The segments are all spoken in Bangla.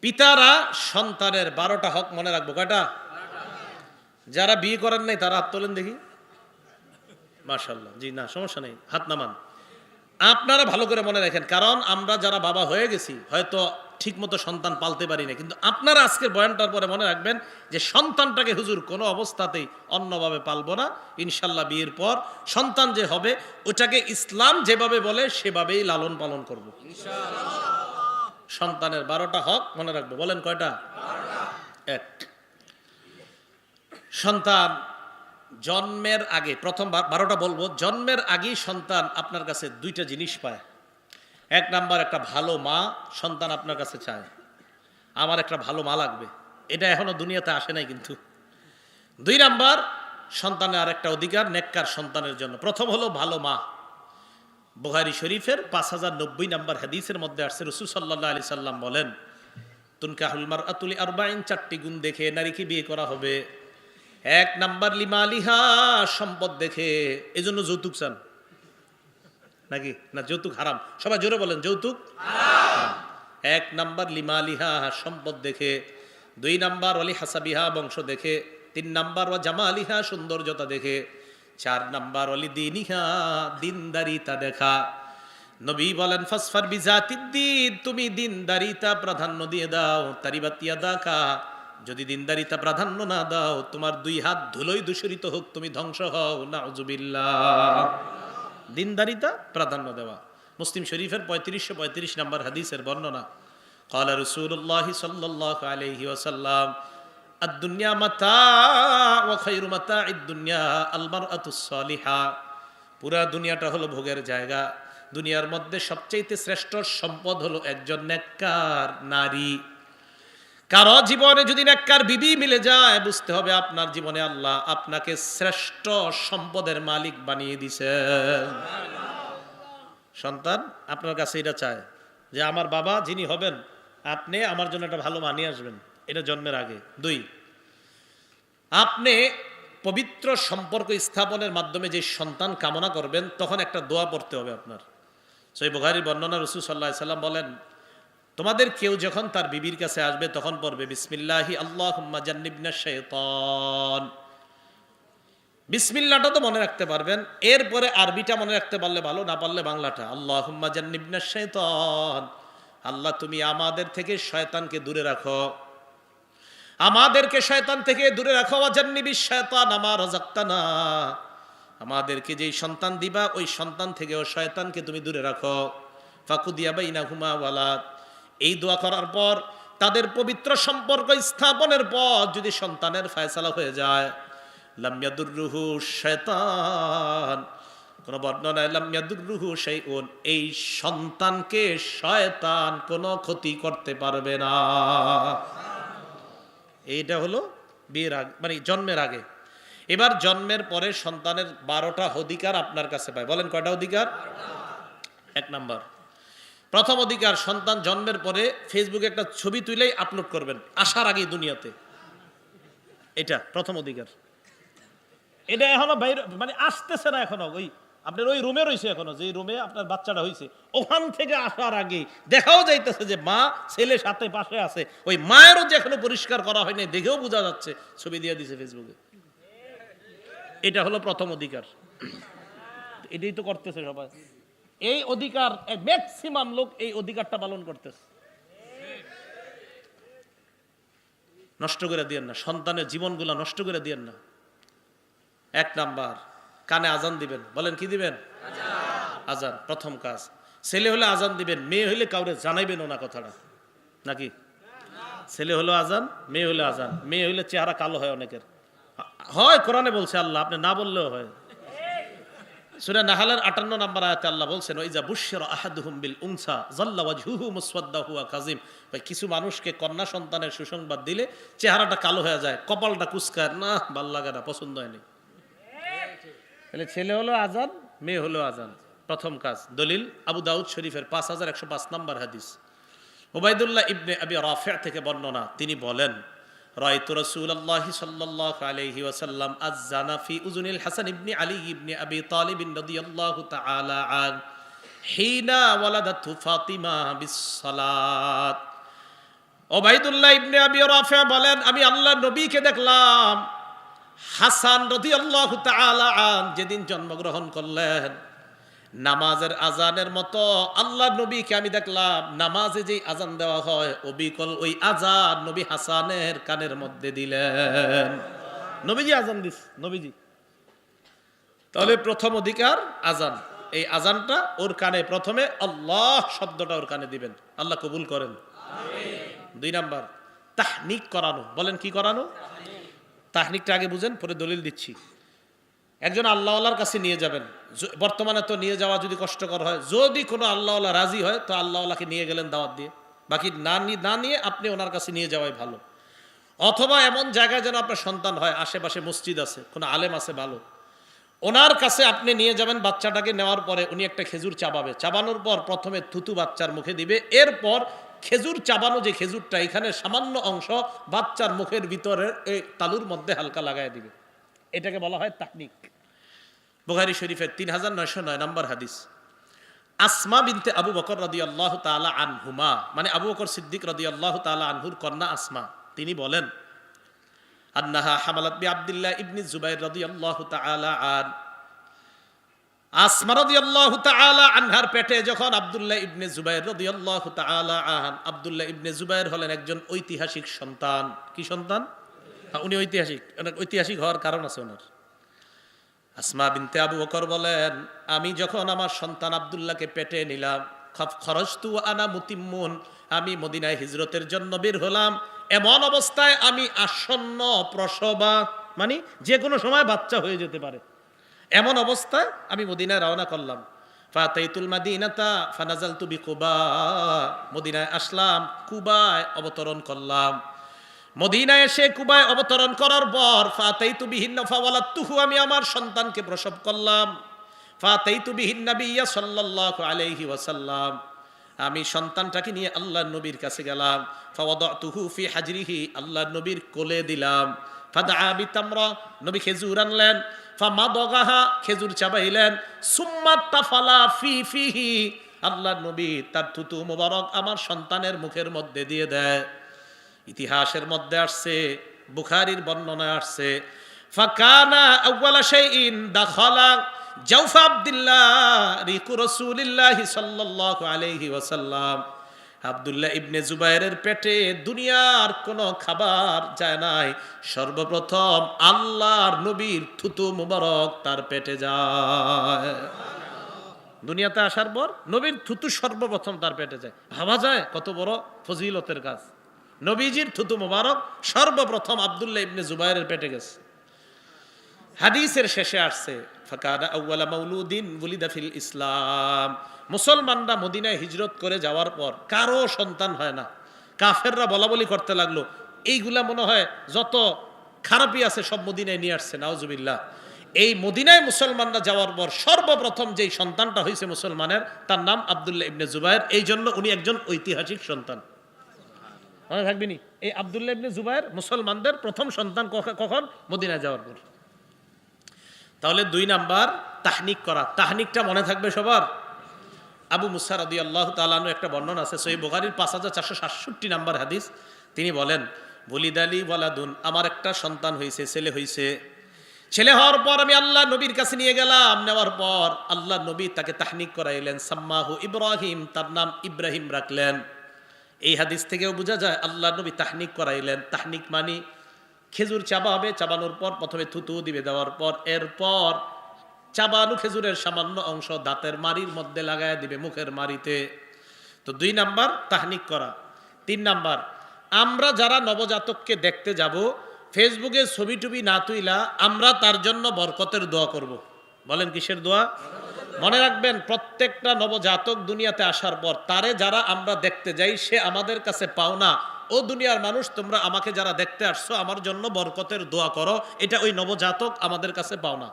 পিতারা সন্তানের 12টা হক মনে রাখবো। কয়টা? যারা বিয়ে করেন নাই তারা হাত তোলেন দেখি। মাশাআল্লাহ, জি না সমস্যা নেই, হাত নামান। আপনারা ভালো করে মনে রাখেন, কারণ আমরা যারা বাবা হয়ে গেছি হয়তো ঠিক মতো সন্তান পালতে পারি না, কিন্তু আপনারা আজকের বয়ানটার পরে মনে রাখবেন যে সন্তানটাকে হুজুর কোনো অবস্থাতেই অন্যভাবে পালবো না। ইনশাল্লাহ বিয়ের পর সন্তান যে হবে ওটাকে ইসলাম যেভাবে বলে সেভাবেই লালন পালন করব ইনশাআল্লাহ। সন্তানের 12টা হক মনে রাখবো। বলেন কয়টা? 1, সন্তান জন্মের আগে, প্রথম 12টা বলবো, জন্মের আগেই সন্তান আপনার কাছে 2টা জিনিস পায়। 1 নাম্বার, একটা ভালো মা সন্তান আপনার কাছে চায়, আমার একটা ভালো মা লাগবে। এটা এখনো দুনিয়াতে আসে নাই কিন্তু। 2 নাম্বার, সন্তানের আরেকটা অধিকার নেককার সন্তানের জন্য। প্রথম হলো ভালো মা। বুখারী শরীফের 5090 নাম্বার হাদিসের মধ্যে আসছে, রাসূল সাল্লাল্লাহু আলাইহি সাল্লাম বলেন, তুনকাহুল মারআতু লি 40, 4টি গুণ দেখে নারীকে বিয়ে করা হবে। 1 নাম্বার লিমালিহা, সম্পদ দেখে। এজন্য যৌতুক চান নাকি? না, যৌতুক হারাম। সবাই জোরে বলেন, যৌতুক হারাম। 1 নাম্বার লিমালিহা, সম্পদ দেখে। 2 নাম্বার ওয়ালি হাসাবিহা, বংশ দেখে। 3 নাম্বার ওয়া জামালিহা, সৌন্দর্যতা দেখে। 4 নাম্বার ওয়ালি দীনিহা, দিনদারিতা দেখা। নবী বলেন ফাসফার বিজাতিদ্দিন, তুমি দিনদারিতা প্রাধান্য দিয়ে দাও। তারিবাত ইয়াদাকা, যদি দিনদারিতা প্রাধান্য না দাও তোমার 2 হাত ধুলোই দূষিত হোক, তুমি ধ্বংস হও। নাউজুবিল্লাহ। দিনদারিতা প্রাধান্য দেওয়া। মুসলিম শরীফের 3535 নম্বর হাদিসের বর্ণনা। ক্বালা রাসূলুল্লাহ সাল্লাল্লাহু আলাইহি ওয়াসাল্লাম, আদ-দুনিয়া মাতা ওয়া খায়রু মাতা'id দুনিয়া আল মারআতুস সালিহা। পুরা দুনিয়াটা হলো ভোগের জায়গা। দুনিয়ার মধ্যে সবচেয়ে শ্রেষ্ঠ সম্পদ হলো একজন নেককার নারী। কারো জীবনে যদি নেককার বিবি মিলে যায়, বুঝতে হবে আপনার জীবনে আল্লাহ আপনাকে শ্রেষ্ঠ সম্পদের মালিক বানিয়ে দিয়েছেন। সন্তান আপনার কাছে এটা চায় যে আমার বাবা যিনি হবেন আপনি আমার জন্য একটা ভালো মানিয়ে আসবেন, এটা জন্মের আগে। 2, আপনি পবিত্র সম্পর্ক স্থাপনের মাধ্যমে যে সন্তান কামনা করবেন তখন একটা দোয়া পড়তে হবে আপনার। সহিহ বুখারীর বর্ণনা, রাসূল সাল্লাল্লাহু আলাইহি সাল্লাম বলেন, তোমাদের কেউ যখন তার বিবির কাছে আসবে তখন পড়বে বিসমিল্লাহি আল্লাহুম্মা জান্নিবনাশ শাইতান। বিসমিল্লাহটা তো মনে রাখতে পারবেন, এরপরে আরবিটা মনে রাখতে পারলে ভালো, না পারলে বাংলাটা। আল্লাহুম্মা জান্নিবনাশ শাইতান, আল্লাহ তুমি আমাদের থেকে শয়তানকে দূরে রাখো, আমাদেরকে শয়তান থেকে দূরে রাখো। ওয়া জান্নিবিশ শাইতান মা রাযাকতানা, আমাদেরকে যেই সন্তান দিবা ওই সন্তান থেকেও শয়তানকে তুমি দূরে রাখো। ফাকুদিয়া বাইনাহুমা ওয়ালাদ। এই দোয়া করার পর তাদের পবিত্র সম্পর্ক স্থাপনের পর যদি সন্তানের ফয়সালা হয়ে যায়, লাম ইয়াদুররুহু শাইতান, কোন বর্ণনায় লাম ইয়াদুররুহু শাইউন, এই সন্তানকে শয়তান কোনো ক্ষতি করতে পারবে না। এইটা হলো বিয়ের আগে, মানে জন্মের আগে। এবার জন্মের পরে সন্তানের 12টা অধিকার আপনার কাছে পায়। বলেন কয়টা অধিকার? 1 নাম্বার, প্রথম অধিকার, সন্তান জন্মের পরে ফেসবুকে একটা ছবি তুলেই আপলোড করবেন আসার আগে দুনিয়াতে। এটা প্রথম অধিকার। এটা এখনো বাইরে, মানে আসতেছে না এখনো, ওই আপনার ওই রুমে রয়েছে এখনো, যে রুমে আপনার বাচ্চাটা হয়েছে ওখান থেকে আসার আগে দেখাও যাইতেছে যে মা ছেলে সাথে পাশে আছে, ওই মায়েরও যে এখনো পরিষ্কার করা হয়নি দেখেও বোঝা যাচ্ছে, ছবি দিয়ে দিছে ফেসবুকে। এটা হলো প্রথম অধিকার। এটাই তো করতেছে সবাই। এই অধিকার ম্যাক্সিমাম লোক এই অধিকারটা পালন করতেছে। নষ্ট করে দিয়েন না, সন্তানের জীবনগুলা নষ্ট করে দিয়েন না। 1 নাম্বার, কানে আজান দিবেন। বলেন কি দিবেন? আজান। প্রথম কাজ। ছেলে হলে আজান দিবেন, মেয়ে হলে কাউরে জানাইবেন না কথাটা, নাকি? ছেলে হলো আজান, মেয়ে হলে আজান। মেয়ে হইলে চেহারা কালো হয় অনেকের, হয় কোরআনে বলছে আল্লাহ, আপনি না বললেও হয়। সূরা নাহলের 58 নম্বর আয়াতে আল্লাহ বলছেন, ওইজা বুশশিরা আহাদুহুম বিল উনসা যাল্লা ওয়াজহুহু মুসওয়াদ্দা হুয়া কাযিম। কিছু মানুষকে কন্যা সন্তানের সুসংবাদ দিলে চেহারাটা কালো হয়ে যায়, কপালটা কুঁচকায়, না ভাল লাগে না, পছন্দ হয়নি। তাহলে ছেলে হলো আজান, মেয়ে হলো আজান, প্রথম কাজ। দলিল আবু দাউদ শরীফের 5105 নম্বর হাদিস। উবাইদুল্লাহ ইবনে আবি রাফি' থেকে বর্ণনা, তিনি বলেন, রাআইতু রাসূলুল্লাহ সাল্লাল্লাহু আলাইহি ওয়াসাল্লাম আয-জানা ফি উযুনিল হাসান ইবনে আলী ইবনে আবি তালিব রাদিয়াল্লাহু তাআলা আন হিনা ওয়ালাদাতহু ফাতিমা বিস-সালাত। ওবাইদুল্লাহ ইবনে আবি রাফি বলেন, আমি আল্লাহর নবীকে দেখলাম, হাসান রাদিয়াল্লাহু তাআলা আন যেদিন জন্মগ্রহণ করলেন, নামাজের আজানের মতো আল্লাহর নবীকে আমি দেখলাম, নামাজে যেই আজান দেওয়া হয় অবিকল ওই আজান নবী হাসানের কানের মধ্যে দিলেন। নবীজি আজান দিস, নবীজি। তাহলে প্রথম অধিকার আজান, এই আজানটা ওর কানে, প্রথমে আল্লাহ শব্দটা ওর কানে দিবেন, আল্লাহ কবুল করেন। দুই নাম্বার তাহনিক করানো। বলেন কি করানো? তাহনিকটা আগে বুঝেন, পরে দলিল দিচ্ছি। একজন আল্লাহওয়ালার কাছে নিয়ে যাবেন, বর্তমানে তো নিয়ে যাওয়া যদি কষ্টকর হয়, যদি কোনো আল্লাহওয়ালা রাজি হয় তো আল্লাহওয়ালাকে নিয়ে গেলেন দাওয়াত দিয়ে, বাকি না নিয়ে আপনি ওনার কাছে নিয়ে যাওয়াই ভালো। অথবা এমন জায়গায় যেন আপনার সন্তান হয়, আশেপাশে মসজিদ আছে, কোনো আলেম আছে ভালো, ওনার কাছে আপনি নিয়ে যাবেন। বাচ্চাটাকে নেওয়ার পরে উনি একটা খেজুর চাবাবে, চাবানোর পর প্রথমে থুতু বাচ্চার মুখে দিবে, এরপর খেজুর চাবানো যে খেজুরটা, এখানে সামান্য অংশ বাচ্চার মুখের ভিতরে এই তালুর মধ্যে হালকা লাগায় দিবে। এটাকে বলা হয় তাহনিক। বুখারী শরীফের 3909 নম্বর হাদিস। আসমা বিনতে আবু বকর রাদিয়াল্লাহু তাআলা আনহুমা, মানে আবু বকর সিদ্দিক রাদিয়াল্লাহু তাআলা আনহুর কন্যা আসমা, তিনি বলেন, আন্নাহা হামালাত বি আব্দুল্লাহ ইবনে জুবাইর রাদিয়াল্লাহু তাআলা আন, আসমা রাদিয়াল্লাহু তাআলা আনহার পেটে যখন আব্দুল্লাহ ইবনে জুবাইর রাদিয়াল্লাহু তাআলা আন, আব্দুল্লাহ ইবনে জুবাইর হলেন একজন ঐতিহাসিক সন্তান। কি সন্তান? উনি ঐতিহাসিক, ঐতিহাসিক হওয়ার কারণ আছে ওনার। আসমা বিনতে আবু বকর বলেন, আমি যখন আমার সন্তান আব্দুল্লাহকে পেটে নিলাম, খরজতু আনা মুতিম্মুন, আমি মদিনায় হিজরতের জন্য বের হলাম, এমন অবস্থায় আমি আসন্ন প্রসবা, মানে যে কোনো সময় বাচ্চা হয়ে যেতে পারে, এমন অবস্থায় আমি মদিনায় রওনা করলাম। ফাতাইতুল মাদিনাতা ফানাজালতু বিকুবা, মদিনায় আসলাম, কুবায় অবতরণ করলাম। মদিনায় এসে কুবায় অবতরণ করার পর ফাতাইতু বিহিন ফাওয়ালাতুহু, আমি আমার সন্তানকে প্রসব করলাম। ফাতাইতু বিহিন নাবিয়্যা সাল্লাল্লাহু আলাইহি ওয়াসাল্লাম, আমি সন্তানটাকে নিয়ে আল্লাহর নবীর কাছে গেলাম। ফাওয়াদাতুহু ফি হাজরিহি, আল্লাহর নবীর কোলে দিলাম। ফাদআ বিতামরা, নবী খেজুর আনলেন। ফামাদাগাহা, খেজুর চাবাইলেন। সুম্মা তাফালা ফি ফিহি, আল্লাহর নবী তার থুতু মোবারক আমার সন্তানের মুখের মধ্যে দিয়ে দেয়। ইতিহাসের মধ্যে আসছে, বুখারীর বর্ণনায় আসছে, ফাকানা আউয়ালা শাইইন দাখালা জাওফা আব্দুল্লাহ রিকু রাসূলিল্লাহি সাল্লাল্লাহু আলাইহি ওয়াসাল্লাম, আব্দুল্লাহ ইবনে জুবাইরের পেটে দুনিয়ার কোনো খাবার যায় নাই, সর্বপ্রথম আল্লাহর নবীর থুতু মুবারক তার পেটে যায়। দুনিয়াতে আসার পর নবীর থুতু সর্বপ্রথম তার পেটে যায়। ভাবা যায় কত বড় ফজিলতের কাজ। নবীজির থুতু মুবারক সর্বপ্রথম আব্দুল্লাহ ইবনে জুবাইরের পেটে গেছে। হাদিসের শেষে আসছে, ফাকানা আউয়ালা মাউলুদিন ওয়ালিদা ফিল ইসলাম, মুসলমানরা মদিনায় হিজরত করে যাওয়ার পর কারো সন্তান হয় না। কাফেররা বলাবলি করতে লাগলো, এইগুলা মনে হয় যত খারাপই আছে সব মদিনায় নিয়ে আসছে, নাউজুবিল্লাহ। এই মদিনায় মুসলমানরা যাওয়ার পর সর্বপ্রথম যেই সন্তানটা হয়েছে মুসলমানের, তার নাম আব্দুল্লাহ ইবনে জুবাইর। এই জন্য উনি একজন ঐতিহাসিক সন্তান। মনে থাকবেনি, এই আব্দুল্লাহ ইবনে জুবাইর মুসলমানদের প্রথম সন্তান। কখন? মদিনায় যাওয়ার পর। তাহলে 2 নাম্বার তাহনিক করা। তাহনিকটা মনে থাকবে সবার। আবু মুসা রাদিয়াল্লাহু তাআলা আনহু একটা বর্ণনা আছে সহিহ বুখারীর 5467 নাম্বার হাদিস। তিনি বলেন, বুলিদালি ওয়ালাদুন, আমার একটা সন্তান হয়েছে, ছেলে হয়েছে। ছেলে হওয়ার পর আমি আল্লাহ নবীর কাছে নিয়ে গেলাম। নেওয়ার পর আল্লাহ নবী তাকে তাহনিক করাইলেন। সাম্মাহু ইব্রাহিম, তার নাম ইব্রাহিম রাখলেন। এই হাদিস থেকেও বোঝা যায় আল্লাহ নবী তাহনিক করাইলেন। তাহনিক মানে খেজুর চাবাবে, চাবানোর পর প্রথমে থুতু দিবে, দেওয়ার পর এরপর চাবানো খেজুরের সামান্য অংশ দাঁতের মাড়ির মধ্যে লাগায় দিবে, মুখের মাড়িতে। তো 2 নাম্বার তাহনিক করা। 3 নাম্বার, আমরা যারা নবজাতককে দেখতে যাব, ফেসবুকে ছবি টুবি না তুইলা আমরা তার জন্য বরকতের দোয়া করব। বলেন কিসের দোয়া? মনে রাখবেন, প্রত্যেকটা নবজাতক দুনিয়াতে আসার পর তারে যারা আমরা দেখতে যাই, সে আমাদের কাছে পাওনা। ও দুনিয়ার মানুষ, তোমরা আমাকে যারা দেখতে আসছো আমার জন্য বরকতের দোয়া করো, এটা ওই নবজাতক আমাদের কাছে পাওনা।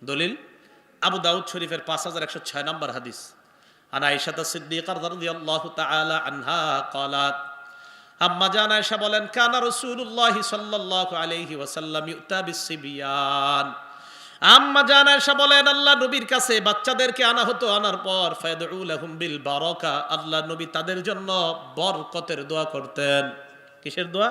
দলিল আবু দাউদ শরীফের 5106 নম্বর হাদিস। আন আয়েশা সিদ্দিকা রাদিয়াল্লাহু তাআলা আনহা ক্বালাত, আম্মা জান আয়েশা বলেন, কানা রাসূলুল্লাহ সাল্লাল্লাহু আলাইহি ওয়াসাল্লাম ইউতা বিসসিবিয়ান, আম্মা জান আয়েশা বলেন আল্লাহ নবীর কাছে বাচ্চাদেরকে আনা হতো, আনার পর ফায়াদউ লাহুম বিল বারাকা, আল্লাহ নবী তাদের জন্য বরকতের দোয়া করতেন। কিসের দোয়া?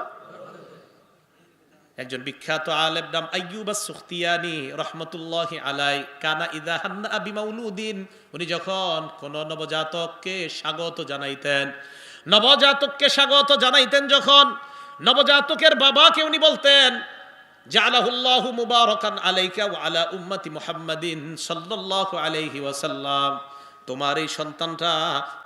একজন বিখ্যাত আলেম নাম আইয়ুব আস-সুখতিয়ানি রাহমাতুল্লাহি আলাই, কানা ইযা হান্না বিমাউলুদিন, উনি যখন কোন নবজাতককে স্বাগত জানাইতেন, নবজাতককে স্বাগত জানাইতেন যখন, নবজাতকের বাবাকে উনি বলতেন জাআলাহুল্লাহু মুবারাকান আলাইকা ওয়া আলা উম্মতি মুহাম্মাদিন সাল্লাল্লাহু আলাইহি ওয়াসাল্লাম, তোমার এই সন্তানটা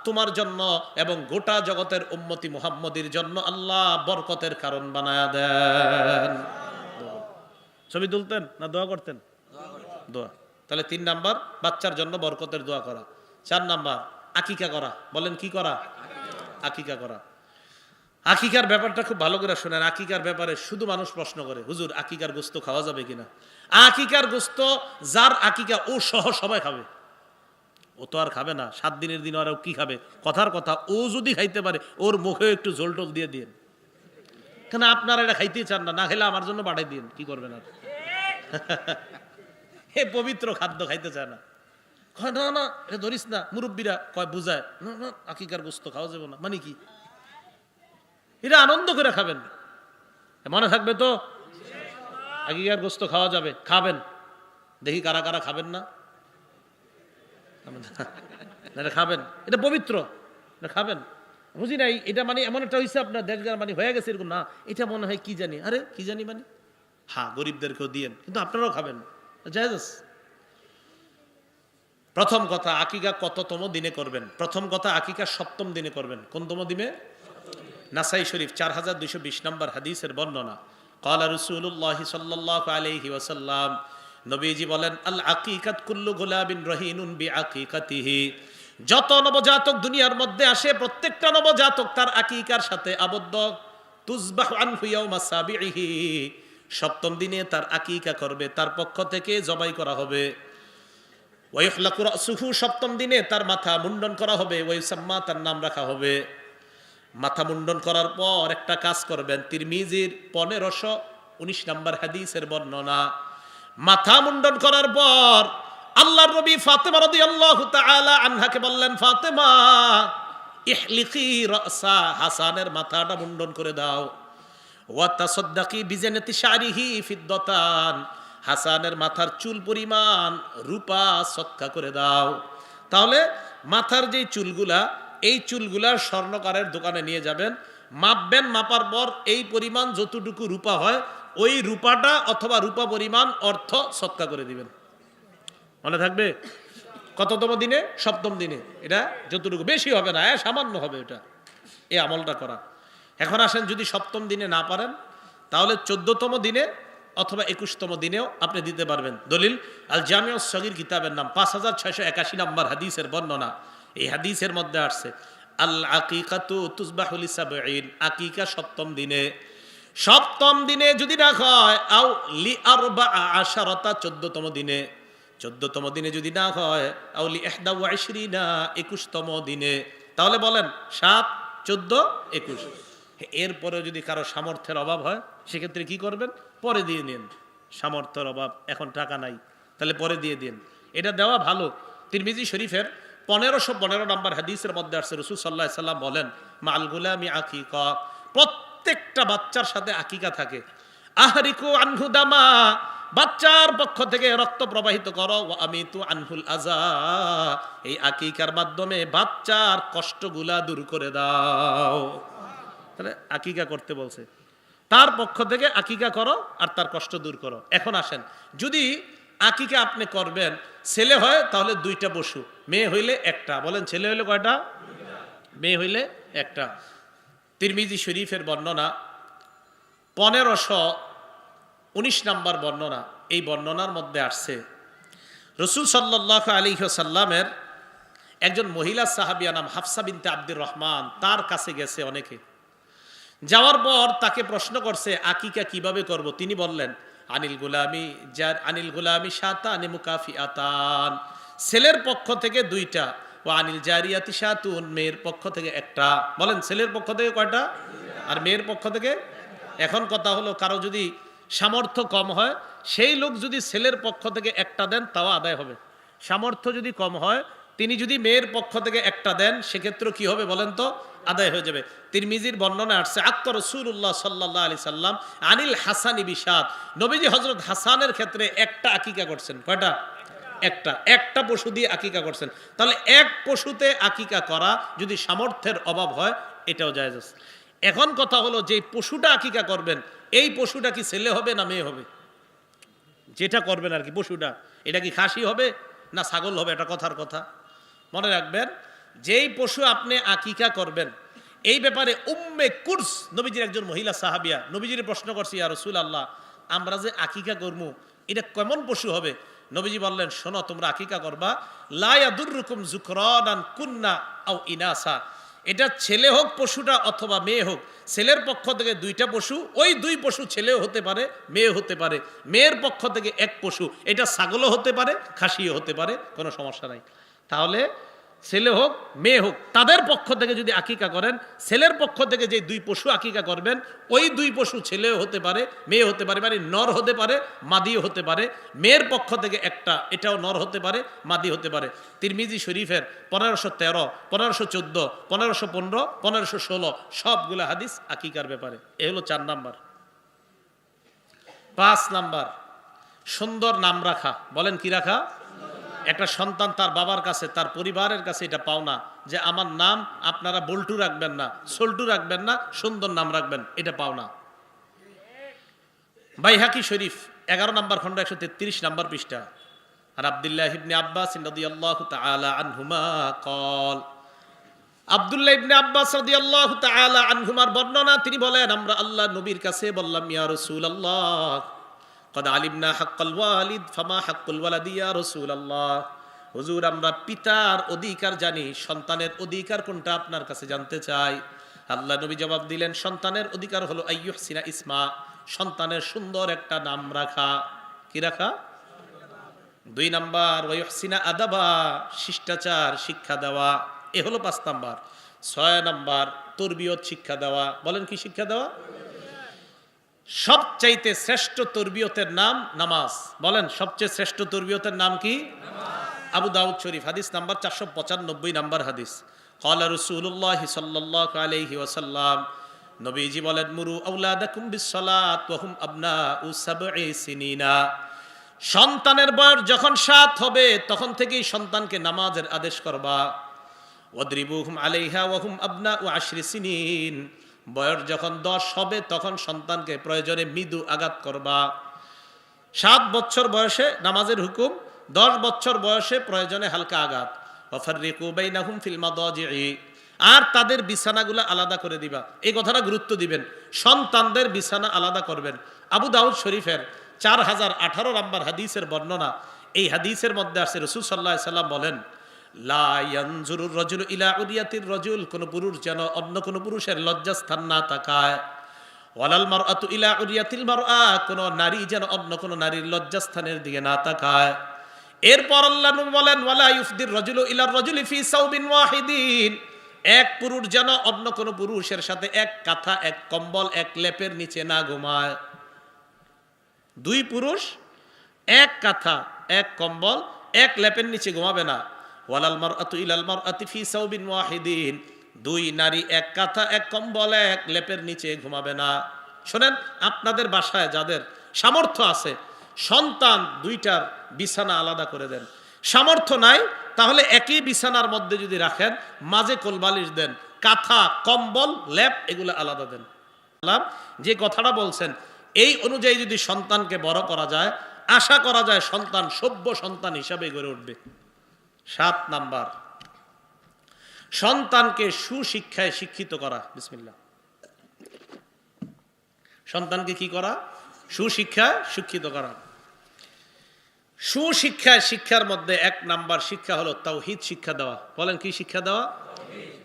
তোমার জন্য এবং গোটা জগতের উম্মতি মুহাম্মদের জন্য আল্লাহ বরকতের কারণ বানায়া দেন। ছবি তুলতেন না দোয়া করতেন? দোয়া। তাহলে 3 নাম্বার বাচ্চার জন্য বরকতের দোয়া করা। 4 নাম্বার আকিকা করা। বলেন কি করা? আকিকা করা। আকিকার ব্যাপারটা খুব ভালো করে শোনেন। আকিকার ব্যাপারে শুধু মানুষ প্রশ্ন করে, হুজুর আকিকার গোস্ত খাওয়া যাবে কিনা? আকিকার গোস্ত যার আকিকা ও সহ সবাই খাবে, ও তো আর খাবে না। 7 দিনের দিন আর কি খাবে? কথার কথা, ও যদি খাইতে পারে ওর মুখে একটু জোল টোল দিয়ে দিন, কেন আপনারা এটা খাইতেই চান না? না খেলে আমার জন্য পাঠাই দিন, কি করবেন আর? হে পবিত্র খাদ্য খাইতে চায় না, কয় না না এটা ধরিস না। মুরব্বীরা কয় বুঝায়, না না আকিকার গোস্ত খাওয়া যাবে না, মানে কি? এটা আনন্দ করে খাবেন, মনে থাকবে তো আকিকার গোস্ত খাওয়া যাবে, খাবেন। দেখি কারা কারা খাবেন না, খাবেন। এটা পবিত্র, এটা খাবেন। বুঝি নাই এটা মানে এমন একটা হয়েছে আপনার দেশগার মানে হয়ে গেছে এরকম না, এটা মনে হয় কি জানি, আরে কি জানি মানে, হ্যাঁ গরিবদেরকেও দিয়েন, কিন্তু আপনারাও খাবেন, জায়েজ আছে। প্রথম কথা আকিকা কততম দিনে করবেন? প্রথম কথা আকিকা 7ম দিনে করবেন। কোনতম দিনে? নাসাই শরীফ 4220 নম্বর হাদিসের বর্ণনা, ক্বালা রাসূলুল্লাহ সাল্লাল্লাহু আলাইহি ওয়াসাল্লাম, নবীজি বলেন আল আকিকাত কুল্লু গুলাবিন রহিনুন বিআকিকাতিহি, যত নবজাতক দুনিয়ার মধ্যে আসে প্রত্যেকটা নবজাতক তার আকিকার সাথে আবদ্ধ। তুযবাহু আনহু ইয়াওমা সাবিহি, 7ম দিনে তার আকিকা করবে, তার পক্ষ থেকে জবাই করা হবে। ওয়া ইখলাকু রাসুহু, 7ম দিনে তার মাথা মুন্ডন করা হবে। ওয়া ইউসাম্মা, তার নাম রাখা হবে। মাথা মুন্ডন করার পর একটা কাজ করবেন, তিরমিজির 1519 নম্বর হাদিসের বর্ণনা, মাথা মুন্ডন করার পর আল্লাহর নবী ফাতেমা রাদিয়াল্লাহু তাআলা আনহাকে বললেন, ফাতেমা ইহলিকি রাসা, হাসানের মাথাটা মুন্ডন করে দাও। ওয়া তাসাদ্দাকি বিজানাতি শারিহি ফিদ্দাতান, হাসানের মাথার চুল পরিমাণ রূপা সদকা করে দাও। তাহলে মাথার যে চুলগুলা, এই চুলগুলা স্বর্ণকারের দোকানে নিয়ে যাবেন, মাপবেন, মাপার পর এই পরিমাণ যতটুকু রূপা হয় ওই রূপাটা অথবা রূপা পরিমাণ অর্থ সদকা করে দিবেন। মনে থাকবে? কততম দিনে? 7ম দিনে। এটা যতটুকু, বেশি হবে না, সামান্য হবে এটা, এই আমলটা করা। এখন আসেন, যদি 7ম দিনে না পারেন তাহলে 14তম দিনে অথবা 21তম দিনেও আপনি দিতে পারবেন। দলিল আল জামিউস সগীর কিতাবের নাম 5681 নম্বর হাদিসের বর্ণনা। এই হাদিসের মধ্যে আসছে আল আকিকাতু তুযবাহু লিসাবঈন, আকিকা 7ম দিনে। 7ম দিনে যদি না হয়, আও লি আরবাআ আশারাতা, 14তম দিনে। 14তম দিনে যদি না হয়, আও লি 21, 21তম দিনে। তাহলে বলেন 7, 14, 21। এরপরে যদি কারো সামর্থ্যের অভাব হয় সেক্ষেত্রে কি করবেন? পরে দিয়ে নিন। সামর্থ্যের অভাব, এখন টাকা নাই, তাহলে পরে দিয়ে দিন। এটা দেওয়া ভালো। তিরমিজি শরীফের 1515 নম্বর হাদিসের মধ্যে আসছে, রাসূল সাল্লাল্লাহু আলাইহি ওয়াসাল্লাম বলেন, মাল গুলামি আকিকা, প্রত্যেকটা বাচ্চার সাথে আকিকা থাকে। আহরিকু আনহু দামা, বাচ্চার পক্ষ থেকে রক্ত প্রবাহিত করো। ওয়া আমিতু আনহুল আযা, এই আকিকার মাধ্যমে বাচ্চার কষ্টগুলা দূর করে দাও। তাহলে আকিকা করতে বলছে, তার পক্ষ থেকে আকিকা করো আর তার কষ্ট দূর করো। এখন আসেন, যদি আকিকা আপনি করবেন, ছেলে হয় তাহলে 2টা পশু, মেয়ে হইলে 1টা। বলেন ছেলে হইলে কয়টা? মেয়ে হইলে 1টা। তিরমিজি শরীফের বর্ণনা 1519 নম্বর বর্ণনা। এই বর্ণনার মধ্যে আসছে রাসূল সাল্লাল্লাহু আলাইহি ওয়াসাল্লামের একজন মহিলা সাহাবিয়া নাম হাফসা বিনতে আব্দুর রহমান, তার কাছে গেছে অনেকে। যাওয়ার পর তাকে প্রশ্ন করছে আকিকা কিভাবে করব। তিনি বললেন আনিল গুলামি শাতানি মুকাফিআতান, ছেলের পক্ষ থেকে 2টা। ও আনিল জারিয়াতি শাতুন, মেয়ের পক্ষ থেকে 1টা। বলেন ছেলের পক্ষ থেকে কয়টা আর মেয়ের পক্ষ থেকে? এখন কথা হলো, কারো যদি সামর্থ্য কম হয় সেই লোক যদি ছেলের পক্ষ থেকে একটা দেন তাও আদায় হবে। সামর্থ্য যদি কম হয়, তিনি যদি মেয়ের পক্ষ থেকে একটা দেন, সেক্ষেত্রে কি হবে বলেন তো? আদায় হয়ে যাবে। তিরমিজির বর্ণনা আসছে, আক্কা রাসূলুল্লাহ সাল্লাল্লাহু আলাইহি সাল্লাম আনিল হাসানি বিশাত, নবীজি হযরত হাসানের ক্ষেত্রে একটা আকিকা করছেন। কয়টা? একটা পশু দিয়ে আকিকা করছেন। তাহলে এক পশুতে আকিকা করা যদি সামর্থ্যের অভাব হয়, এটাও জায়েজ আছে। এখন কথা হলো, যে পশুটা আকিকা করবেন, এই পশুটা কি ছেলে হবে না মেয়ে হবে? যেটা করবেন আর কি, পশুটা এটা কি খাসি হবে না ছাগল হবে? এটা কথার কথা। মনে রাখবেন, যেই পশু আপনি আকিকা করবেন, এই ব্যাপারে উম্মে কুরস নবীজির একজন মহিলা সাহাবিয়া নবীজির প্রশ্ন করছি, ইয়া রাসূলুল্লাহ, আমরা যে আকিকা করবো এটা কেমন পশু হবে? নবীজি বললেন, শোনো, তোমরা আকিকা করবা লা ইয়াদুররুকুম যুকরানান কুন্না আও ইনাসা, এটা ছেলে হোক পশুটা অথবা মেয়ে হোক, ছেলের পক্ষ থেকে দুইটা পশু, ওই দুই পশু ছেলেও হতে পারে মেয়ে হতে পারে, মেয়ের পক্ষ থেকে এক পশু, এটা ছাগলও হতে পারে খাসিও হতে পারে, কোনো সমস্যা নাই। তাহলে ছেলে হোক মেয়ে হোক, তাদের পক্ষ থেকে যদি আকিকা করেন, ছেলের পক্ষ থেকে যে দুই পশু আকিকা করবেন, ওই দুই পশু ছেলেও হতে পারে মেয়ে হতে পারে, মানে নর হতে পারে মাদিও হতে পারে। মেয়ের পক্ষ থেকে একটা, এটাও নর হতে পারে মাদি হতে পারে। তিরমিজি শরীফের 1513, 1514, 1515, 1516 সবগুলো হাদিস আকিকার ব্যাপারে। এ হলো 4 নাম্বার। 5 নাম্বার, সুন্দর নাম রাখা। বলেন কি রাখা? একটা সন্তান তার বাবার কাছে, তার পরিবারের কাছে এটা পাওনা যে আমার নাম আপনারা বল্টু রাখবেন না, সল্টু রাখবেন না, সুন্দর নাম রাখবেন, এটা পাওনা। বাইহাকি শরীফ 11 নম্বর খণ্ড 133 নম্বর পৃষ্ঠা। আর আব্দুল্লাহ ইবনে আব্বাস রাদিয়াল্লাহু তাআলা আনহুমা قال, আব্দুল্লাহ ইবনে আব্বাস রাদিয়াল্লাহু তাআলা আনহুমার বর্ণনা, তিনি বলেন, আমরা আল্লাহ নবীর কাছে বললাম, ইয়া রাসূলুল্লাহ, কদ আলিমনা হাক্কাল ওয়ালিদ ফামা হাক্কুল ওয়ালাদি ইয়া রাসূলুল্লাহ, হুজুর, আমরা পিতার অধিকার জানি, সন্তানের অধিকার কোনটা আপনার কাছে জানতে চাই। আল্লাহ নবী জবাব দিলেন, সন্তানের অধিকার হলো আইয়ুহসিনা ইসমা, সন্তানের সুন্দর একটা নাম রাখা। কি রাখা? 2 নাম্বার, ওয়াইহসিনা আদাবা, শিষ্টাচার শিক্ষা দেওয়া। এ হলো 5 নাম্বার। 6 নাম্বার, তরবিয়ত শিক্ষা দেওয়া। বলেন কি শিক্ষা দেওয়া? সবচাইতে শ্রেষ্ঠ তরবিয়তের নাম নামাজ। বলেন সবচেয়ে শ্রেষ্ঠ তরবিয়তের নাম কি? আবু দাউদ শরীফ হাদিস নাম্বার 495 নাম্বার হাদিস। ক্বালা রাসূলুল্লাহ সাল্লাল্লাহু আলাইহি ওয়াসাল্লাম, নবীজি বলেন, মুরু আওলাদাকুম বিসসালাত ওয়া হুম আবনাউ সাবঈ সিনিনা, সন্তানের বয়স যখন 7 হবে তখন থেকেই সন্তানকে নামাজের আদেশ করবা। ওয়াদরিবুহুম আলাইহা ওয়া হুম আবনাউ 10 সিনিন, বয়স যখন 10 হবে তখন সন্তানকে প্রয়োজনে মৃদু আঘাত করবা। 7 বছর বয়সে নামাজের হুকুম, 10 বছর বয়সে প্রয়োজনে হালকা আঘাত। ওয়াফাররিকু বাইনাহুম ফিল মাদাজি'i, আর তাদের বিছানাগুলো আলাদা করে দিবা। এই কথাটা গুরুত্ব দিবেন, সন্তানদের বিছানা আলাদা করবেন। আবু দাউদ শরীফের 4018 নম্বর হাদিসের বর্ণনা। এই হাদিসের মধ্যে আছে, রাসূল সাল্লাল্লাহু আলাইহি সাল্লাম বলেন, লা ইয়ানজুরুর রাজুলু ইলা উরিয়াতির রাজুল, কোন পুরুষ যেন অন্য কোন পুরুষের লজ্জাস্থান না তাকায়। ওয়ালাল মারআতু ইলা উরিয়াতিল মারআ, কোন নারী যেন অন্য কোন নারীর লজ্জাস্থানের দিকে না তাকায়। এরপর আল্লাহ নবী বলেন, ওয়ালা ইফদির রাজুলু ইলার রাজুলি ফি সাওবিন ওয়াহিদিন, এক পুরুষ যেন অন্য কোন পুরুষের সাথে এক কাঁথা, এক কম্বল, এক লেপের নিচে না ঘুমায়। 2 পুরুষ এক কাঁথা, এক কম্বল, এক লেপের নিচে ঘুমাবে না। ওয়ালাল মারআতু ইলাল মারআতি ফি সাওবিন ওয়াহিদিন, 2 নারী এক কাঁথা, এক কম্বল, এক লেপের নিচে ঘুমাবে না। শোনেন, আপনাদের বাসায় যাদের সামর্থ্য আছে, সন্তান 2টার বিছানা আলাদা করে দেন। সামর্থ্য নাই, তাহলে একই বিছানার মধ্যে যদি রাখেন, মাঝে কোলবালিশ দেন, কাঁথা, কম্বল, লেপ এগুলো আলাদা দেন। যে কথাটা বলছেন, এই অনুযায়ী যদি সন্তানকে বড় করা যায়, আশা করা যায় সন্তান সভ্য সন্তান হিসাবে গড়ে উঠবে। 7 নাম্বার, সন্তানকে সুশিক্ষায় শিক্ষিত করা। বিসমিল্লাহ। সন্তানকে কি করা? সুশিক্ষায় শিক্ষিত করা। সুশিক্ষায় শিক্ষার মধ্যে 1 নাম্বার শিক্ষা হলো তাওহীদ শিক্ষা দেওয়া। বলেন কি শিক্ষা দেওয়া?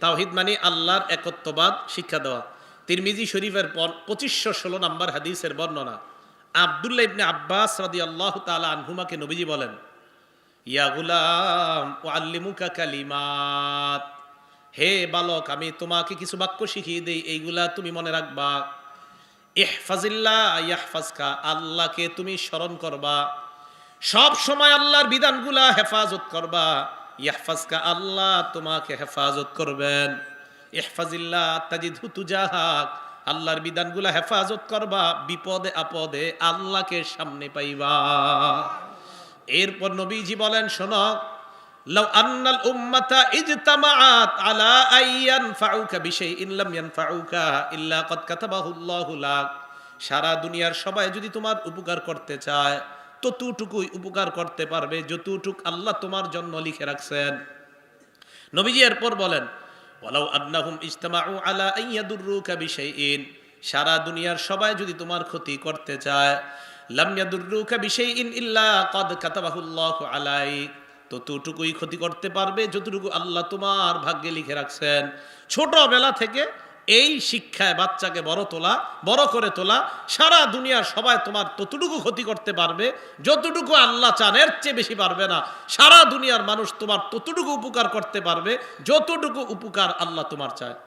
তাওহীদ মানে আল্লাহর একত্ববাদ শিক্ষা দেওয়া। তিরমিজি শরীফের 2516 নাম্বার হাদিসের বর্ণনা। আব্দুল্লাহ ইবনে আব্বাস রাদিয়াল্লাহু তাআলা আনহুমাকে নবীজি বলেন, ইয়া গুলাম উআল্লিমুকা কালিমাত, হে বালক, আমি তোমাকে কিছু বাক্য শিখিয়ে দেই, এইগুলা তুমি মনে রাখবা। ইহফাজিল্লাহ ইয়াহফাজকা, আল্লাহকে তুমি স্মরণ করবা, সব সময় আল্লাহর বিধানগুলা হেফাজত করবা। ইয়াহফাজকা, আল্লাহ তোমাকে হেফাজত করবেন। ইহফাজিল্লাহ তাজিদহু তুজাহাক, আল্লাহর বিধানগুলা হেফাজত করবা, বিপদে আপদে আল্লাহকে সামনে পাইবা। এরপর নবীজি বলেন, শোনো, লাউ আন্নাল উম্মাতা ইজতামাআত আলা আইয়ানফাউকা বিশাইইন লাম ইয়ানফাউকা ইল্লা ক্বাদ কাতাবাহুল্লাহু লাক, সারা দুনিয়ার সবাই যদি তোমার উপকার করতে চায় ততটুকুই উপকার করতে পারবে যতটুক আল্লাহ তোমার জন্য লিখে রাখছেন। নবীজি এরপর বলেন, ওয়ালাউ আন্নাহুম ইজতামাউ আলা আইয়াদুররুকা বিশাইইন, সারা দুনিয়ার সবাই যদি তোমার ক্ষতি করতে চায়, লাম ইয়াদুররুকা বিশাইইন ইল্লা ক্বাদ কাতাবাহুল্লাহু আলাইক, ততটুকুই ক্ষতি করতে পারবে যতটুকু আল্লাহ তোমার ভাগ্যে লিখে রাখছেন। ছোটবেলা থেকে এই শিক্ষায় বাচ্চাকে বড় করে তোলা, সারা দুনিয়ার সবাই তোমার ততটুকু ক্ষতি করতে পারবে যতটুকু আল্লাহ চান, এর চেয়ে বেশি পারবে না। সারা দুনিয়ার মানুষ তোমার ততটুকু উপকার করতে পারবে যতটুকু উপকার আল্লাহ তোমার চায়।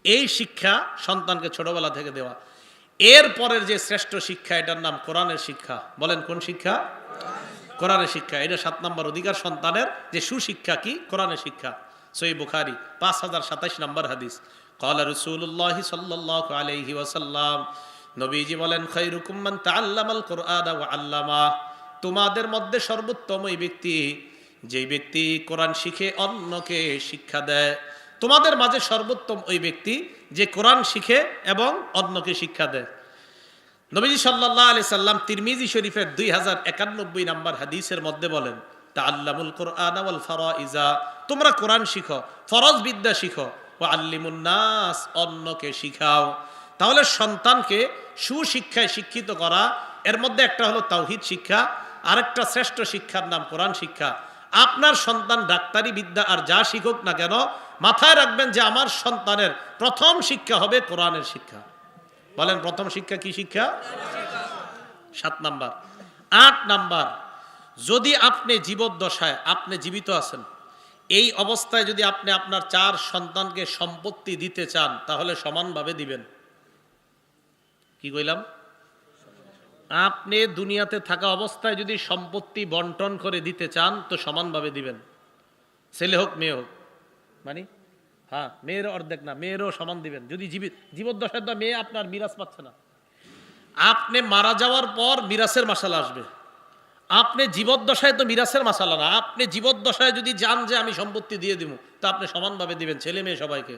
এই শিক্ষা সন্তানকে ছোটবেলা থেকে দেওয়া। এরপরের যে শ্রেষ্ঠ শিক্ষা, এটার নাম কোরআনের শিক্ষা। বলেন কোন শিক্ষা? কোরআনের শিক্ষা। এটা 7 নম্বর অধিকার সন্তানের, যে সুশিক্ষা কি? কোরআনের শিক্ষা। সহিহ বুখারী 5027 নম্বর হাদিস। ক্বালা রাসূলুল্লাহ সাল্লাল্লাহু আলাইহি ওয়াসাল্লাম, নবীজি বলেন, খায়রুকুম মান তাআল্লামাল কুরআনা ওয়া আল্লামা, তোমাদের মধ্যে সর্বোত্তম ওই ব্যক্তি যেই ব্যক্তি কোরআন শিখে অন্যকে শিক্ষা দেয়। তোমাদের মাঝে সর্বোত্তম ওই ব্যক্তি যে কোরআন শিখে এবং অন্যকে শিক্ষা দেয়। নবীজি সাল্লাল্লাহু আলাইহি সাল্লাম তিরমিজি শরীফের 2091 নম্বর হাদিসের মধ্যে বলেন, তাআল্লামুল কুরআনা ওয়াল ফারাইজা, তোমরা কোরআন শিখো, ফরজ বিদ্যা শিখো, ওয়া আল্লিমুন নাস, অন্যকে শিখাও। তাহলে সন্তানকে সুশিক্ষায় শিক্ষিত করা, এর মধ্যে একটা হলো তাওহীদ শিক্ষা, আরেকটা শ্রেষ্ঠ শিক্ষার নাম কোরআন শিক্ষা। আপনার সন্তান ডাক্তারি বিদ্যা আর যা শিখুক না কেন, মাথায় রাখবেন যে আমার সন্তানের প্রথম শিক্ষা হবে কোরআনের শিক্ষা। বলেন প্রথম শিক্ষা কি শিক্ষা? 7 নাম্বার। 8 নাম্বার, যদি আপনি জীবদ্দশায়, আপনি জীবিত আছেন, এই অবস্থায় যদি আপনি আপনার 4 সন্তানকে সম্পত্তি দিতে চান, তাহলে সমানভাবে দিবেন। কি কইলাম? আপনি দুনিয়াতে থাকা অবস্থায় যদি সম্পত্তি বন্টন করে দিতে চান তো সমানভাবে দিবেন, ছেলে হোক মেয়ে হোক। মানে হ্যাঁ, মেয়েরও অর্ধেক না, মেয়েরও সমান দিবেন। যদি জীবদ্দশায় তো মেয়ে আপনার মিরাজ পাচ্ছে না, আপনি মারা যাওয়ার পর মিরাসের মাসালা আসবে। আপনি জীবদ্দশায় তো মিরাসের মাসালা না, আপনি জীবদ্দশায় যদি জান যে আমি সম্পত্তি দিয়ে দিব, তা আপনি সমানভাবে দিবেন, ছেলে মেয়ে সবাইকে।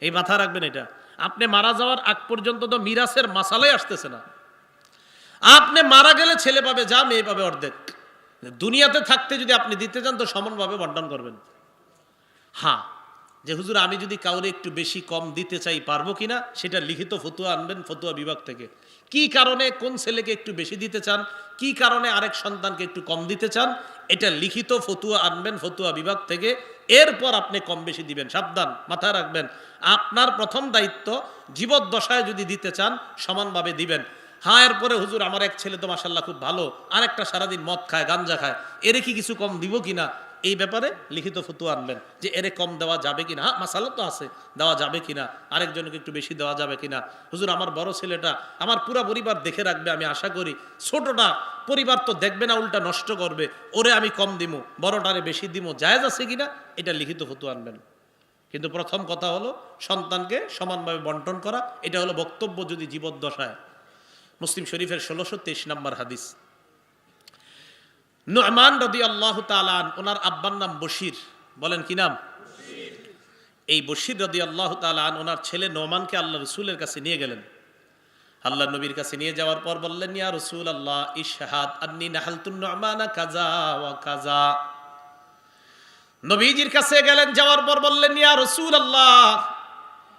এই মাথা রাখবেন এটা। আপনি মারা যাওয়ার আগ পর্যন্ত তো মিরাসের মাসালাই আসতেছে না। আপনি মারা গেলে ছেলে পাবে যা, মেয়ে পাবে অর্ধেক। দুনিয়াতে থাকতে যদি আপনি দিতে চান তো সমানভাবে বন্টন করবেন। হ্যাঁ, যে হুজুর আমি যদি কাউরে একটু বেশি কম দিতে চাই পারবো কিনা, সেটা লিখিত ফতুয়া আনবেন ফতুয়া বিভাগ থেকে। কি কারণে কোন ছেলেকে একটু বেশি দিতে চান, কি কারণে আরেক সন্তানকে একটু কম দিতে চান, এটা লিখিত ফতুয়া আনবেন ফতুয়া বিভাগ থেকে। এরপর আপনি কম বেশি দিবেন। সাবধান, মাথায় রাখবেন, আপনার প্রথম দায়িত্ব জীবদ্দশায় যদি দিতে চান সমানভাবে দিবেন। হ্যাঁ, এরপরে হুজুর আমার এক ছেলে তো মাশাআল্লাহ খুব ভালো, আরেকটা সারাদিন মদ খায়, গাঞ্জা খায়, এরে কি কিছু কম দিব কিনা, এই ব্যাপারে লিখিত ফতুয়া আনবেন যে এরে কম দেওয়া যাবে কিনা। হ্যাঁ, মাসালা তো আছে, দেওয়া যাবে কিনা, আরেকজনকে একটু বেশি দেওয়া যাবে কিনা। হুজুর আমার বড় ছেলেটা আমার পুরো পরিবার দেখে রাখবে, আমি আশা করি ছোটটা পরিবার তো দেখবে না, উল্টা নষ্ট করবে, ওরে আমি কম দিব, বড়টারে বেশি দিব, জায়েজ আছে কিনা, এটা লিখিত ফতুয়া আনবেন। কিন্তু প্রথম কথা হলো সন্তানকে সমানভাবে বন্টন করা, এটা হলো বক্তব্য যদি জীবদ্দশায়। মুসলিম শরীফের 1623 নম্বর হাদিস। নু'মান রাদিয়াল্লাহু তাআলা ওনার আব্বার নাম বশির। বলেন কি নাম? এই বশির রাদিয়াল্লাহু তাআলা ওনার ছেলে নোমানকে আল্লাহ রাসূলের কাছে নিয়ে গেলেন। আল্লাহ নবীর কাছে নিয়ে যাওয়ার পর বললেন, ইয়া রাসূলুল্লাহ ইশহাদ আন্নী নাহালতুন নু'মানা কাযা ওয়া কাযা। নবীজির কাছে গেলেন, যাওয়ার পর বললেন, ইয়া রাসূলুল্লাহ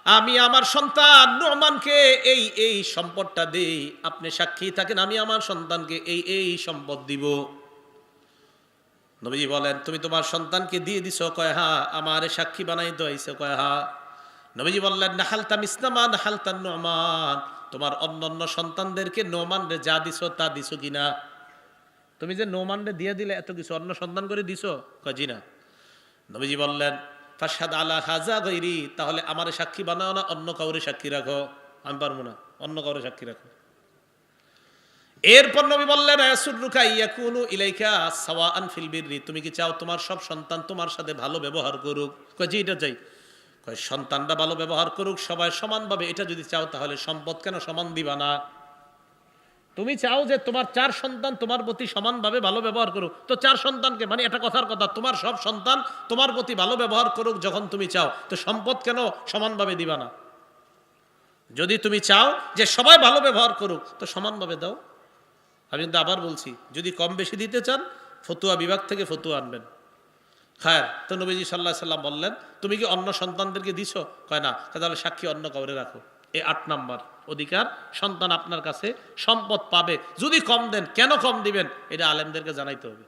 আমি আমার সন্তান নোমানকে এই এই সম্পদটা দেই, আপনি সাক্ষী থাকেন আমি আমার সন্তানকে এই এই সম্পদ দিব। নবীজি বলেন, তুমি তোমার সন্তানকে দিয়ে দিছো? কয় হ্যাঁ। আমারে সাক্ষী বানাই তো আইছে? কয় হ্যাঁ। নবীজি বললেন, নাহালতা মিসলামা নাহালতা নোমান, তোমার অন্যান্য সন্তানদেরকে নোমান রে যা দিছো তা দিছো কিনা? তুমি যে নোমান রে দিয়ে দিলে এত কিছু অন্য সন্তান করে দিছো? কয় জি না। নবীজি বললেন, ফাশহাদ আলা হাযা গায়রি, তাহলে আমারে সাক্ষী বানাও না, অন্য কাউরে সাক্ষী রাখো। আমি পারবো না। অন্য কাউরে সাক্ষী রাখো। এরপর নবী বললেন আয়াসুররুকা ইয়াকুনু ইলাইকা সাওয়াআন ফিল বিররি, তুমি কি চাও তোমার সব সন্তান তোমার সাথে ভালো ব্যবহার করুক? কয় জি এটা চাই। কয় সন্তানরা ভালো ব্যবহার করুক সবাই সমানভাবে, এটা যদি চাও তাহলে সম্পদ কেন সমান দিবা না? তুমি চাও যে তোমার 4 সন্তান তোমার প্রতি সমানভাবে ভালো ব্যবহার করুক, তো 4 সন্তানকে মানে এটা কথার কথা তোমার সব সন্তান তোমার প্রতি ভালো ব্যবহার করুক যখন তুমি চাও, তো সম্পদ কেন সমানভাবে দিবা না? যদি তুমি চাও যে সবাই ভালো ব্যবহার করুক তো সমানভাবে দাও। আমি কিন্তু আবার বলছি, যদি কম বেশি দিতে চান ফতুয়া বিভাগ থেকে ফতুয়া আনবেন। খায়ের। তো নবীজি সাল্লাল্লাহু আলাইহি সাল্লাম বললেন তুমি কি অন্য সন্তানদেরকে দিছো? কয় না। তাহলে সাক্ষী অন্য কাউরে রাখো। এই 8 নাম্বার অধিকার, সন্তান আপনার কাছে সম্পদ পাবে। যদি কম দেন, কেন কম দিবেন এটা আলেমদেরকে জানাইতে হবে।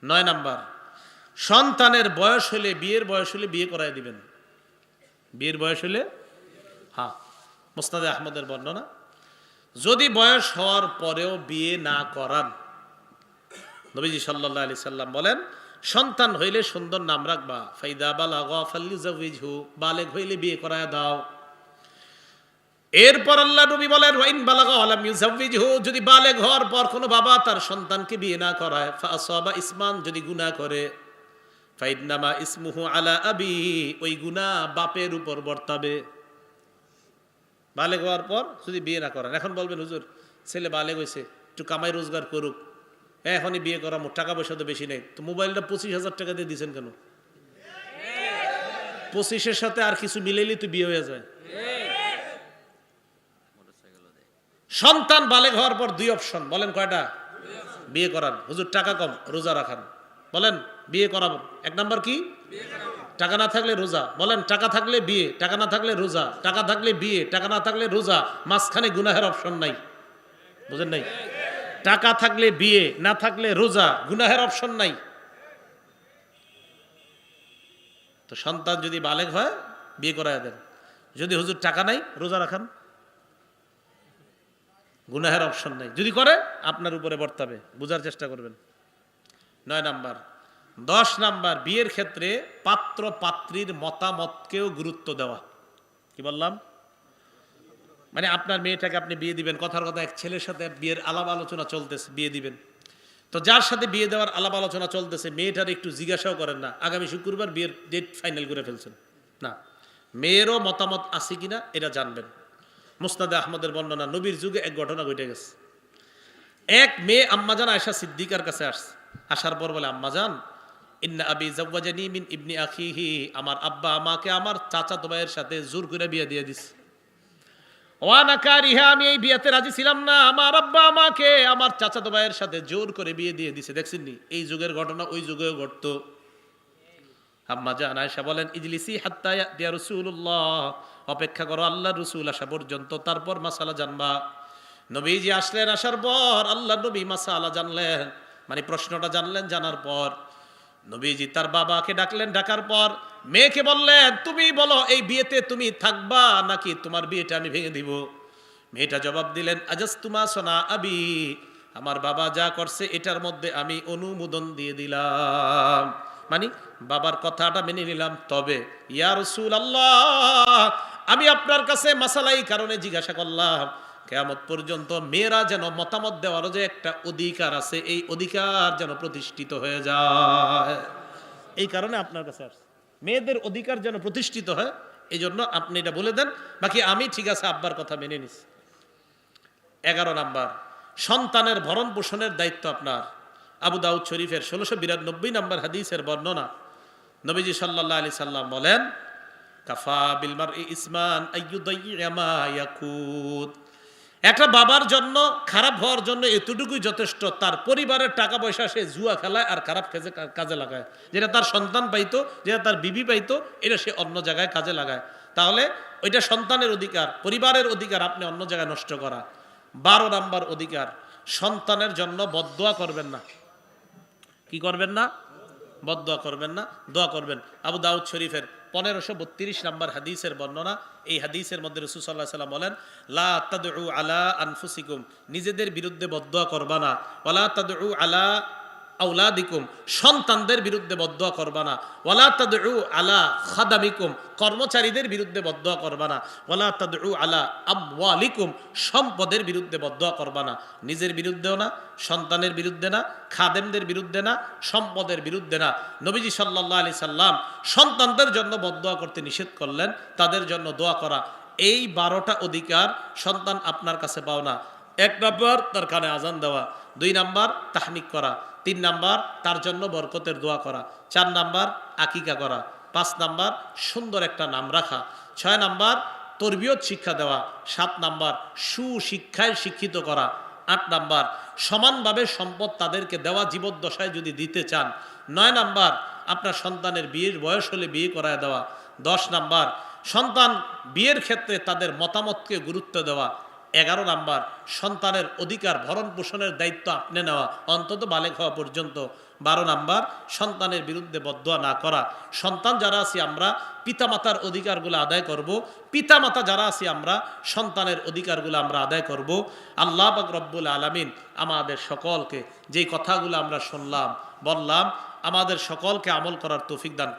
9 নাম্বার, সন্তানের বয়স হলে, বিয়ের বয়স হলে বিয়ে করায় দিবেন। বিয়ের বয়স হলে, হ্যাঁ, মুসনাদে আহমদের বর্ণনা, যদি বয়স হওয়ার পরেও বিয়ে না করান, নবীজি সাল্লাল্লাহু আলাইহি সাল্লাম বলেন সন্তান হইলে সুন্দর নাম রাখবা, ফাইদা বালাগা ফালইউজাউইজহু, বালেগ হইলে বিয়ে করায় দাও। এরপর আল্লাহ নবী বলেন ওয়াইন বালাগা ওয়ালাম ইউজাউইজহু, যদি বালেগ হওয়ার পর কোনো বাবা তার সন্তানকে বিয়ে না করায়, ফাআসাবা ইসমান, যদি গুনাহ করে, ফাইন্নামা ইসমুহু আলা আবি, ওই গুনাহ বাপের উপর বর্তাবে। বালেগ হওয়ার পর যদি বিয়ে না করেন, এখন বলবেন হুজুর ছেলে বালেগ হয়েছে একটু কামাই রোজগার করুক, এখনই বিয়ে করামো, টাকা পয়সা তো বেশি নেই, তো মোবাইলটা 25,000 টাকা দিয়ে দিয়েছেন কেন? 25-এর সাথে আর কিছু মিলেলি তো বিয়ে হয়ে যায়। সন্তান বালেগ হওয়ার পর 2 অপশন, বলেন কয়টা? বিয়ে করান। হুজুর টাকা কম, রোজা রাখান, বলেন বিয়ে করাবো। 1 নাম্বার কি? টাকা না থাকলে রোজা, বলেন টাকা থাকলে বিয়ে, টাকা না থাকলে রোজা, টাকা থাকলে বিয়ে, টাকা না থাকলে রোজা, মাঝখানে গুনাহের অপশন নাই। বুঝেন নাই? টাকা থাকলে বিয়ে, না থাকলে রোজা, গুনাহের অপশন নাই। তো সন্তান যদি বালেগ হয় বিয়ে করায় দেন। যদি হুজুর টাকা নাই, রোজা রাখান, গুনাহের অপশন নাই। যদি করে আপনার উপরে বর্তাবে, বুঝার চেষ্টা করবেন। 9 নাম্বার। 10 নাম্বার, বিয়ের ক্ষেত্রে পাত্র পাত্রীর মতামতকেও গুরুত্ব দেওয়া। কি বললাম? মানে আপনার মেয়েটাকে আপনি বিয়ে দিবেন, কথার কথা এক ছেলের সাথে বিয়ের আলাপ আলোচনা চলতেছে, বিয়ে দিবেন, তো যার সাথে বিয়ে দেওয়ার আলাপ আলোচনা চলতেছে মেয়েটার একটু জিজ্ঞাসাও করেন না আগামী শুক্রবার বিয়ের ডেট ফাইনাল করে ফেলছেন না, মেয়েরও মতামত আছে কিনা এটা জানবেন। মুসনাদে আহমদের বর্ণনা, নবীর যুগে এক ঘটনা ঘটে গেছে। এক মেয়ে আম্মাজান আয়েশা সিদ্দিকার কাছে আসার পর বলে, আম্মাজান ইন্না আবি জাওয়াজানি মিন ইবনি আখিহি, আমার আব্বা আমাকে আমার চাচাতো ভাইয়ের সাথে জোর করে বিয়ে দিয়ে দিছে। ওয়ানা কারিহা, আমি এই বিয়েতে রাজি ছিলাম না, আমার আব্বা আমাকে আমার চাচাতো ভাইয়ের সাথে জোর করে বিয়ে দিয়ে দিছে। দেখছেন নি, এই যুগের ঘটনা ওই যুগেও ঘটতো। আম্মাজান আয়েশা বলেন, ইজলিসি হাত্তা ইয়া রাসূলুল্লাহ, অপেক্ষা করো আল্লাহর রাসূল আসা পর্যন্ত, তারপর মাসালা জানবা। নবীজি আসলেন, আসার পর আল্লাহর নবী মাসালা জানলেন, মানে প্রশ্নটা জানলেন। জানার পর নবীজি তার বাবাকে ডাকলেন, ডাকার পর মেয়েকে বললেন, তুমি বলো এই বিয়েতে তুমি থাকবা নাকি তোমার বিয়েটা আমি ভেঙে দিব। মেয়েটা জবাব দিলেন, আজাস্তুমা সোনা আবি, আমার বাবা যা করছে এটার মধ্যে আমি অনুমোদন দিয়ে দিলাম, মানে বাবার কথাটা মেনে নিলাম। তবে ইয়া রাসূলুল্লাহ, আমি আপনার কাছে মাসালাই কারণে জিজ্ঞাসা করলাম, কিয়ামত পর্যন্ত মেয়েরা যেন মতামত দেওয়ারও যে একটা অধিকার আছে, এই অধিকার যেন প্রতিষ্ঠিত হয়ে যায়, এই কারণে আপনার কাছে আসছে, মেয়েদের অধিকার যেন প্রতিষ্ঠিত হয়, এই জন্য আপনি এটা বলে দেন, বাকি আমি ঠিক আছে আব্বার কথা মেনে নিছি। 11 নাম্বার, সন্তানের ভরণ পোষণের দায়িত্ব আপনার। আবু দাউদ শরীফের 1692 নাম্বার হাদিসের বর্ণনা, নবীজি সাল্লাল্লাহু আলাইহি সাল্লাম বলেন, কাফা বিল মারই ইসমান আইয়ুদাইয়্যা মা ইয়াকুত, একটা বাবার জন্য খারাপ হওয়ার জন্য এতটুকুই যথেষ্ট, তার পরিবারের টাকা পয়সা সে জুয়া খেলায় আর খারাপ কাজে লাগায়, যেটা তার সন্তান পাইতো, যেটা তার বিবি পাইতো, এটা সে অন্য জায়গায় কাজে লাগায়, তাহলে ওইটা সন্তানের অধিকার, পরিবারের অধিকার আপনি অন্য জায়গায় নষ্ট করা। 12 নাম্বার অধিকার, সন্তানের জন্য বদদোয়া করবেন না। কি করবেন না? বদদোয়া করবেন না, দোয়া করবেন। আবু দাউদ শরীফের 1532 নাম্বার হাদিসের বর্ণনা, এই হাদিসের মধ্যে রাসূল সাল্লাল্লাহু আলাইহি ওয়াসাল্লাম বলেন, লা তাদউ আলা আনফুসিকুম, নিজেদের বিরুদ্ধে বদদোয়া করবা না, ওয়ালা তাদউ আলা আউলাদিকুম, সন্তানদের বিরুদ্ধে বদদোয়া করবা না। ওয়ালা তাদউ আলা খাদামিকুম, কর্মচারীদের বিরুদ্ধে বদদোয়া করবা না। ওয়ালা তাদউ আলা আমওয়ালিকুম, সম্পদের বিরুদ্ধে বদদোয়া করবা না। নিজের বিরুদ্ধেও না, সন্তানের বিরুদ্ধে না, খাদেমদের বিরুদ্ধে না, সম্পদের বিরুদ্ধে না। নবীজি সাল্লাল্লাহু আলাইহি সাল্লাম সন্তানদের জন্য বদদোয়া করতে নিষেধ করলেন, তাদের জন্য দোয়া করা। এই 12টা অধিকার সন্তান আপনার কাছে পাও না। 1 নাম্বার তার কানে আজান দেওয়া, 2 নাম্বার তাহনিক করা, 3 নাম্বার তার জন্য বরকতের দোয়া করা, 4 নাম্বার আকিকা করা, 5 নাম্বার সুন্দর একটা নাম রাখা, 6 নাম্বার তরবিয়ত শিক্ষা দেওয়া, 7 নাম্বার সুশিক্ষায় শিক্ষিত করা, 8 নাম্বার সমানভাবে সম্পদ তাদেরকে দেওয়া জীবদ্দশায় যদি দিতে চান, 9 নাম্বার আপনার সন্তানের বিয়ের বয়স হলে বিয়ে করায় দেওয়া, 10 নাম্বার সন্তান বিয়ের ক্ষেত্রে তাদের মতামতকে গুরুত্ব দেওয়া, 11 নাম্বার সন্তানের অধিকার ভরণ পোষণের দায়িত্ব আপনি নেওয়া অন্তত বালেগ হওয়া পর্যন্ত, 12 নাম্বার সন্তানের বিরুদ্ধে বদদোয়া না করা। সন্তান যারা আছি আমরা পিতামাতার অধিকারগুলো আদায় করব, পিতামাতা যারা আছি আমরা সন্তানের অধিকারগুলো আমরা আদায় করব। আল্লাহ পাক রব্বুল আলামিন আমাদের সকলকে যেই কথাগুলো আমরা শুনলাম বললাম, আমাদের সকলকে আমল করার তৌফিক দান।